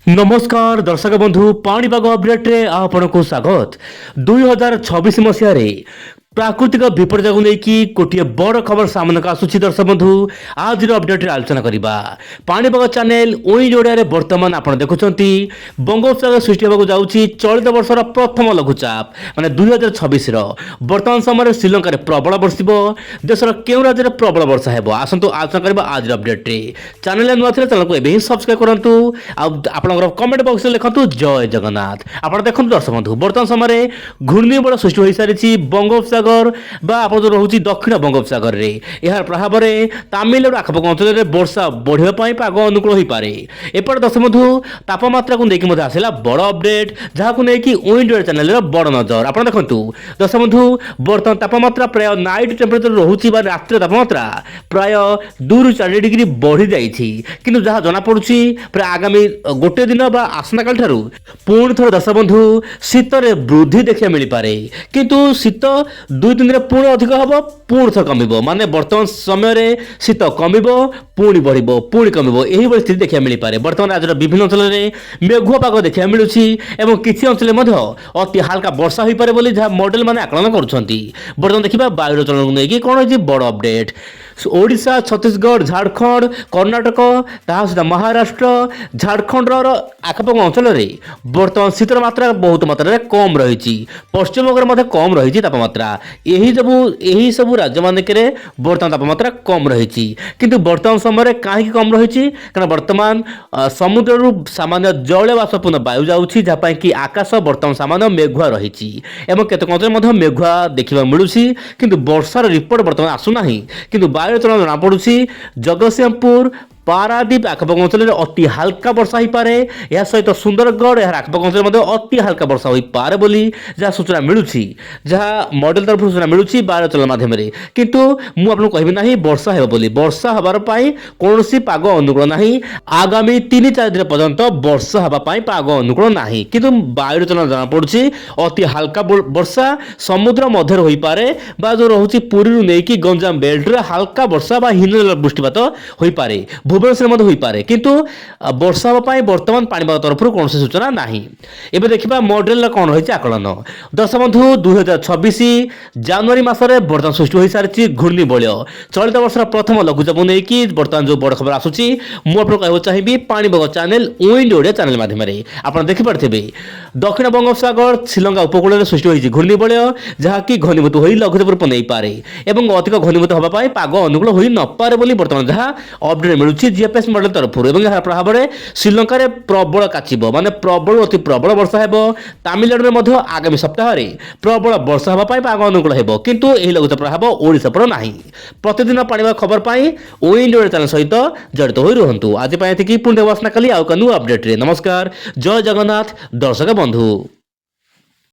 नमस्कार दर्शक बंधु पाणीपाग अपडेट रे आपनको स्वागत 2026 मसीह प्राकृतिक विपर्यय को लेकिन गोटे बड़ खबर सामने आसूची दर्शक बंधु आज अपडेट आलोचना करवा पाणीपाग चैनल ओइन ओडिया बर्तमान आप देखुं बंगोपसागर सृष्टि होगा जाऊँगी चलित वर्षर प्रथम लघुचाप माने 2026 बर्तमान समय श्रीलंका प्रबल बर्षिब देशर क्यों राज्य प्रबल वर्षा है आसतु आलोचना करवा आज अपडेट चैनल नुआ थे चैनल को एवं सब्सक्राइब करूँ आपंकर कमेंट बॉक्स में लिखु जय जगन्नाथ। आप देखो दर्शक बंधु बर्तमान समय घूर्णिबड़ सृष्टि हो सारी बंगोपसागर आप जो रोचे दक्षिण बंगोपसागर रे यार प्रभाव में तामिलनाडु आखपाख अंचल में वर्षा बढ़ाई पाग अनुकूल हो पारे। एपटे दर्शक बंधु तापमात्रा को लेकिन आसला बड़ अपडेट जहाँ लेकिन ओइन चैनल बड़ नजर आप देखो दर्शक बंधु बर्तमान तापमात्रा प्राय नाइट टेम्परेचर रोचे रात्र तापमात्रा प्राय 2 ରୁ 4 डिग्री बढ़ी जाइए किंतु जहाँ जनापड़ी प्राय आगामी गोटे दिन आसंता काल पुणी थोड़े दर्शक बंधु शीत वृद्धि देखा मिल पारे किंतु शीत 2-3 दिन पुणी अधिक हम पुणी थ कम माने वर्तमान समय शीत कम पुणी बढ़ पुणी कम यही स्थिति देखा मिल पारे। बर्तमान राज्यर विभिन्न अंचल में मेघुआ पाग देखा मिलूँ और किसी अंचल अति हाल्का वर्षा हो पारे बोली जहाँ मॉडल मैंने आकलन करुँच। बर्तमान देखा वायुर चलन को लेकिन कौन है बड़ अपडेट ओडिशा छत्तीसगढ़ झारखंड कर्णाटक सहित महाराष्ट्र झारखंड आखपाख अंचल में बर्तमान शीतर मात्रा बहुत मात्रा कम रही पश्चिमबंग में कम रही तापमात्रा यही सब राज्य मानक बर्तमान तापमात्रा कम रही किंतु बर्तमान समय कहीं कम रही कारण बर्तमान समुद्र सामान्य जल बाष्पूर्ण वायु जाऊँगी जहाँ कि आकाश बर्तमान सामान्य मेघुआ रही केतक अंचल मेघुआ देखा मिलूँ किंतु वर्षार रिपोर्ट बर्तमान आसूना किंतु वायु चलन जनापड़ी जगतसिंहपुर पारादीप आखपाख अंचल अति हाल्का वर्षा हो पारे यह सहित सुंदरगढ़ यार आखपाख अंचल अति हाल्का वर्षा हो पारे बोली जहाँ सूचना मिलूँ जहाँ मॉडल तरफ सूचना मिलूँ वायु चलन माध्यम किंतु मुझे कहबी ना वर्षा है बोली वर्षा हबार कौन पाग अनुकूल ना आगामी 3-4 दिन पर्यंत वर्षा हाँपाई पाग अनुकूल ना किंतु वायु चलन जनापड़ी अति हाल्का वर्षा समुद्र मध्य हो पारे जो रोचे पुरी नहीं गंजाम बेल्ट हाल्का वर्षा हिमनल वृष्टिपात हो पारे भुवनेश्वर हो पारे किंतु वर्षा हाँपाई बर्तमान पाणीपाग तरफ कौन सूचना ना। एवं देखा मॉडल कौन रही आकलन दर्शक बंधु 2026 जनवरी मसरे बर्तमान सृष्टि हो सारी घूर्णिबलय चलित वर्षर प्रथम लघुचाप नहीं बर्तमान जो बड़ खबर आसूची मुझे कहना चाहिए पाणीपाग चैनल ओइन ओडिया चैनल माध्यम आप देखिपे दक्षिण बंगोपसागर श्रीलंका उपकूल में सृष्टि होती घूर्णिबलय जहाँकि घनीभूत हो लघुचाप रूप नहीं पारे और अधिक घनीभूत हाँपाई पाग अनुकूल हो न पारे बोली बर्तमान जहाँ अपडेट मिलूँ जीएपीएस मॉडल तरफ और प्रभाव में श्रीलंका रे प्रबल काचिब माने प्रबल अति प्रबल वर्षा है तामिलनाडु में आगामी सप्ताह प्रबल वर्षा हाँपाई पाग अनुकूल हो किंतु यही लघुचाप प्रभाव ओडिशा पर ना। प्रतिदिन पाणीपाग खबर पाई ओइन ओडिया चैनल सहित जड़ित हो रुहतु। आज पुणी देवासना कली आउ न्यू अपडेट रे। नमस्कार जय जगन्नाथ दर्शक बंधु।